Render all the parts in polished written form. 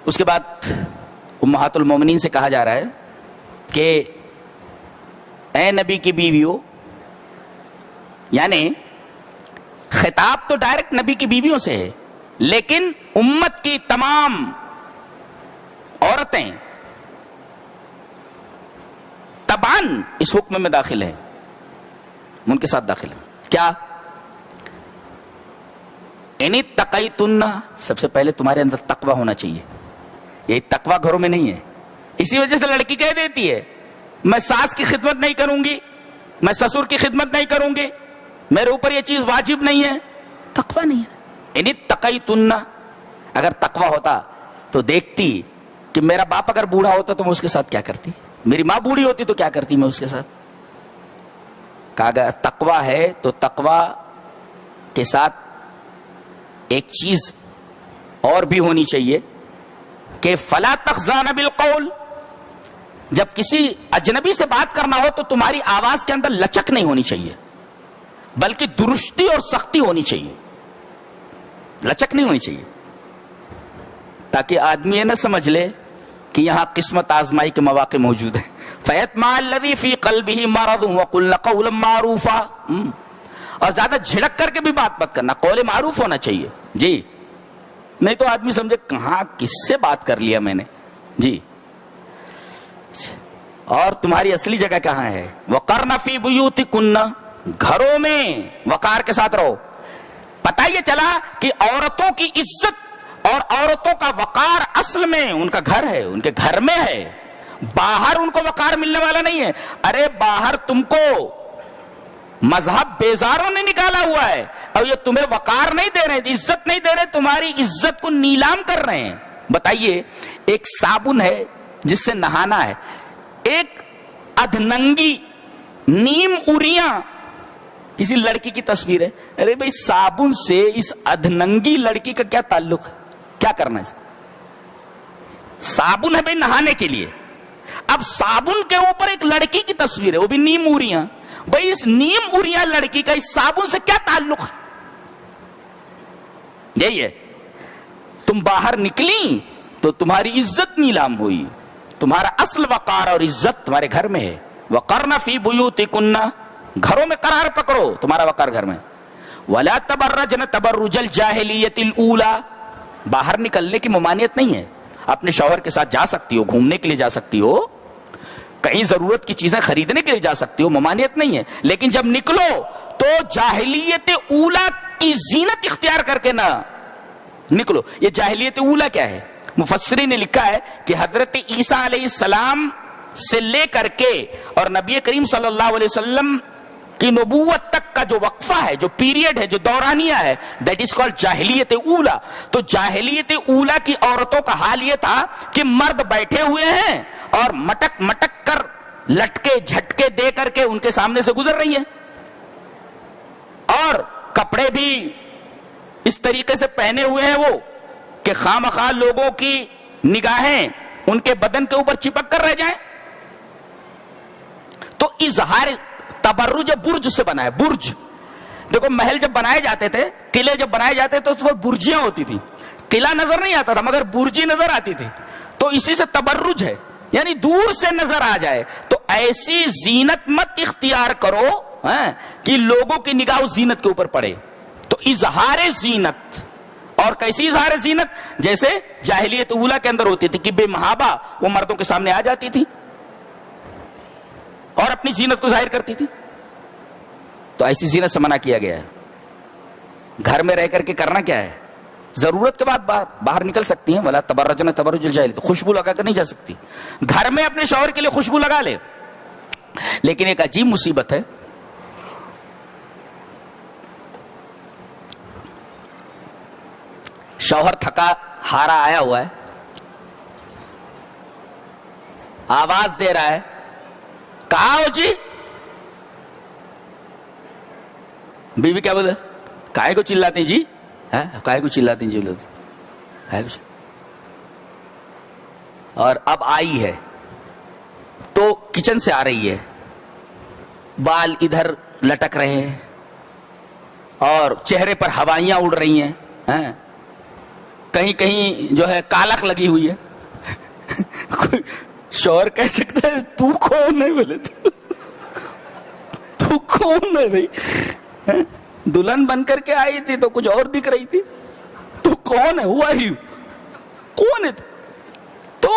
اس کے بعد امہات المومنین سے کہا جا رہا ہے کہ اے نبی کی بیویوں، یعنی خطاب تو ڈائریکٹ نبی کی بیویوں سے ہے، لیکن امت کی تمام عورتیں تبعاً اس حکم میں داخل ہیں، ان کے ساتھ داخل ہیں۔ کیا؟ انِ تقیتن، سب سے پہلے تمہارے اندر تقوی ہونا چاہیے۔ یہ تقوی گھروں میں نہیں ہے، اسی وجہ سے لڑکی کہہ دیتی ہے میں ساس کی خدمت نہیں کروں گی، میں سسر کی خدمت نہیں کروں گی، میرے اوپر یہ چیز واجب نہیں ہے۔ تقوی نہیں ہے۔ انِ تقیتن، اگر تقوی ہوتا تو دیکھتی کہ میرا باپ اگر بوڑھا ہوتا تو میں اس کے ساتھ کیا کرتی، میری ماں بوڑھی ہوتی تو کیا کرتی میں اس کے ساتھ۔ کہا اگر تقوی ہے تو تقوی کے ساتھ ایک چیز اور بھی ہونی چاہیے کہ فلا تخزان بالقول، جب کسی اجنبی سے بات کرنا ہو تو تمہاری آواز کے اندر لچک نہیں ہونی چاہیے، بلکہ درستی اور سختی ہونی چاہیے، لچک نہیں ہونی چاہیے، تاکہ آدمی یہ نہ سمجھ لے کہ یہاں قسمت آزمائی کے مواقع موجود ہیں۔ فَيَطْمَعَ الَّذِي فِي قَلْبِهِ مَرَضٌ وَقُلْنَ قَوْلًا مَّعْرُوفًا، اور زیادہ جھڑک کر کے بھی بات مت کرنا، قول معروف ہونا چاہیے جی، نہیں تو آدمی سمجھے کہاں کس سے بات کر لیا میں نے جی۔ اور تمہاری اصلی جگہ کہاں ہے؟ وَقَرْنَ فِي بُيُوتِكُنَّ، گھروں میں وقار کے ساتھ رہو۔ پتہ یہ چلا کہ عورتوں کی عزت اور عورتوں کا وقار اصل میں ان کا گھر ہے، ان کے گھر میں ہے، باہر ان کو وقار ملنے والا نہیں ہے۔ ارے باہر تم کو مذہب بیزاروں نے نکالا ہوا ہے اور یہ تمہیں وقار نہیں دے رہے، عزت نہیں دے رہے، تمہاری عزت کو نیلام کر رہے ہیں۔ بتائیے، ایک صابن ہے جس سے نہانا ہے، ایک ادھننگی نیم اریاں کسی لڑکی کی تصویر ہے، ارے بھائی صابن سے اس ادھننگی لڑکی کا کیا تعلق ہے؟ کیا کرنا ہے؟ صابن ہے بھائی نہانے کے لیے، اب صابن کے اوپر ایک لڑکی کی تصویر ہے، وہ بھی نیم اریاں، بھائی اس نیم اریاں لڑکی کا اس صابن سے کیا تعلق ہے؟ یہی ہے، تم باہر نکلی تو تمہاری عزت نیلام ہوئی، تمہارا اصل وقار اور عزت تمہارے گھر میں ہے۔ وَقَرْنَ فِي بُيُوتِكُنَّ، گھروں میں قرار پکڑو، تمہارا وقار گھر میں۔ وَلَا تَبَرَّجْنَ تَبَرُّجَ الْجَاهِلِيَّةِ الْأُولَى، باہر نکلنے کی ممانعت نہیں ہے، اپنے شوہر کے ساتھ جا سکتی ہو، گھومنے کے لیے جا سکتی ہو، کہیں ضرورت کی چیزیں خریدنے کے لیے جا سکتی ہو، ممانعت نہیں ہے، لیکن جب نکلو تو جاہلیت اولا کی زینت اختیار کر کے نہ نکلو۔ یہ جاہلیت اولا کیا ہے؟ مفسرین نے لکھا ہے کہ حضرت عیسیٰ علیہ السلام سے لے کر کے اور نبی کریم صلی اللہ علیہ وسلم کی نبوت تک کا جو وقفہ ہے، جو پیریڈ ہے، جو دورانیہ ہے، دیٹ از کالڈ جاہلیت اولا۔ تو جاہلیت اولا کی عورتوں کا حال یہ تھا کہ مرد بیٹھے ہوئے ہیں اور مٹک مٹک کر لٹکے جھٹکے دے کر کے ان کے سامنے سے گزر رہی ہیں، اور کپڑے بھی اس طریقے سے پہنے ہوئے ہیں وہ کہ خامخواہ لوگوں کی نگاہیں ان کے بدن کے اوپر چپک کر رہ جائیں۔ تو اظہار تبرج برج سے بنا ہے، برج۔ دیکھو محل جب بنائے جاتے تھے، قلعے جب بنائے جاتے تو اس پر برجیاں ہوتی تھی، قلعہ نظر نہیں آتا تھا مگر برجی نظر آتی تھی، تو اسی سے تبرج ہے، یعنی دور سے نظر آ جائے۔ تو ایسی زینت مت اختیار کرو کہ لوگوں کی نگاہ اس زینت کے اوپر پڑے۔ تو اظہار زینت، اور کیسی اظہار زینت؟ جیسے جاہلیت اولا کے اندر ہوتی تھی کہ بے محابہ وہ مردوں کے سامنے آ جاتی تھی اور اپنی زینت کو ظاہر کرتی تھی، تو ایسی زینت سے منع کیا گیا ہے۔ گھر میں رہ کر کے کرنا کیا ہے؟ ضرورت کے بعد باہر نکل سکتی ہیں، ولا تبرجن تبرج الجاہلیۃ، خوشبو لگا کر نہیں جا سکتی، گھر میں اپنے شوہر کے لیے خوشبو لگا لے۔ لیکن ایک عجیب مصیبت ہے، شوہر تھکا ہارا آیا ہوا ہے، آواز دے رہا ہے، کہاں ہو جی؟ بیوی کیا بولے؟ کائے کو چلاتے ہیں جی؟ کائے کو چلاتے ہیں جی؟ اور اب آئی ہے تو کچن سے آ رہی ہے، بال ادھر لٹک رہے ہیں اور چہرے پر ہوائیاں اڑ رہی ہیں، کہیں کہیں جو ہے کالک لگی ہوئی ہے. شوہر کہہ سکتا ہے تو کون ہے؟ بولے تو کون ہے بھائی؟ دلہن بن کر کے آئی تھی تو کچھ اور دکھ رہی تھی. تو کون ہے؟ ہوا ہی کون ہے؟ تو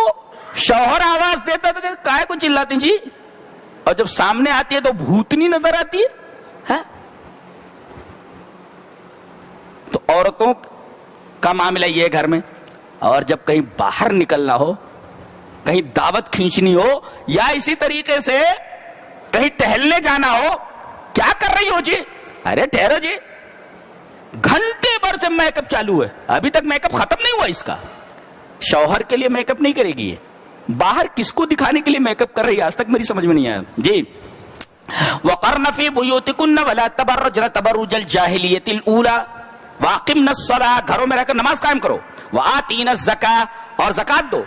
شوہر آواز دیتا تھا کہ کائے کو چلاتی جی، اور جب سامنے آتی ہے تو بھوتنی نظر آتی ہے. تو عورتوں کا معاملہ یہ گھر میں. اور جب کہیں باہر نکلنا ہو، کہیں دعوت کھینچنی ہو، یا اسی طریقے سے کہیں ٹہلنے جانا ہو، کیا کر رہی ہو جی؟ ارے ٹھہرو جی، گھنٹے بھر سے میک اپ چالو ہے، ابھی تک میک اپ ختم نہیں ہوا اس کا. شوہر کے لیے میک اپ نہیں کرے گی یہ، باہر کس کو دکھانے کے لیے میک اپ کر رہی ہے؟ آج تک میری سمجھ میں نہیں آیا جی. وَقَرْنَ فِي بُيُوتِكُنَّ وَلَا تَبَرَّجْنَ تَبَرُّجَ الْجَاهِلِيَّةِ الْأُولَى وَأَقِمْنَ الصَّلَاةَ، گھروں میں رہ کر نماز قائم کرو. وَآتِينَ الزَّكَاةَ، اور زکات دو.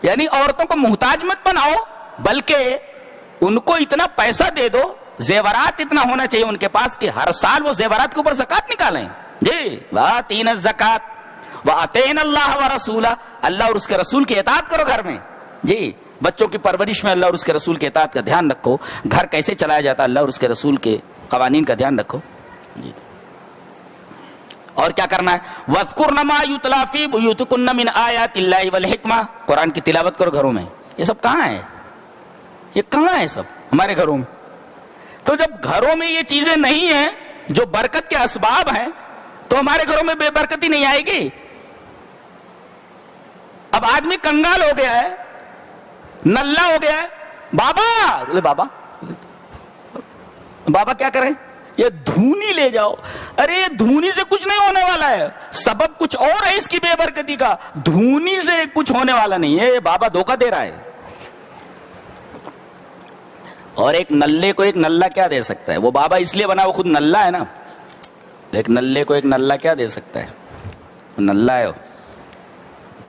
یعنی عورتوں کو محتاج مت بناؤ، بلکہ ان کو اتنا پیسہ دے دو، زیورات اتنا ہونا چاہیے ان کے پاس کہ ہر سال وہ زیورات کے اوپر زکات نکالیں. جی وَآتِينَ الزَّكَاةَ وَأَطِيعْنَ اللَّهَ وَرَسُولَهُ، اللہ اور اس کے رسول کی اطاعت کرو گھر میں. جی بچوں کی پرورش میں اللہ اور اس کے رسول کی اطاعت کا دھیان رکھو. گھر کیسے چلایا جاتا ہے، اللہ اور اس کے رسول کے قوانین کا دھیان رکھو. جی اور کیا کرنا ہے؟ وَاذْكُرْنَ مَا يُتْلَىٰ فِي بُيُوتِكُنَّ مِنْ آيَاتِ اللَّهِ وَالْحِكْمَةِ، قرآن کی تلاوت کرو گھروں میں. یہ سب کہاں ہے؟ یہ کہاں ہے سب؟ ہمارے گھروں میں. تو جب گھروں میں یہ چیزیں نہیں ہیں جو برکت کے اسباب ہیں، تو ہمارے گھروں میں بے برکتی نہیں آئے گی. اب آدمی کنگال ہو گیا ہے، نلّا ہو گیا ہے. بابا بابا بابا کیا کریں؟ یہ دھونی لے جاؤ. ارے یہ دھونی سے کچھ نہیں ہونے والا ہے، سبب کچھ اور ہے اس کی بے برکتی کا. دھونی سے کچھ ہونے والا نہیں ہے، بابا دھوکہ دے رہا ہے. اور ایک نلے کو ایک نلّا کیا دے سکتا ہے؟ وہ بابا اس لیے بنا، وہ خود نلّا ہے نا. ایک نلے کو ایک نلّا کیا دے سکتا ہے؟ نلّا ہے وہ.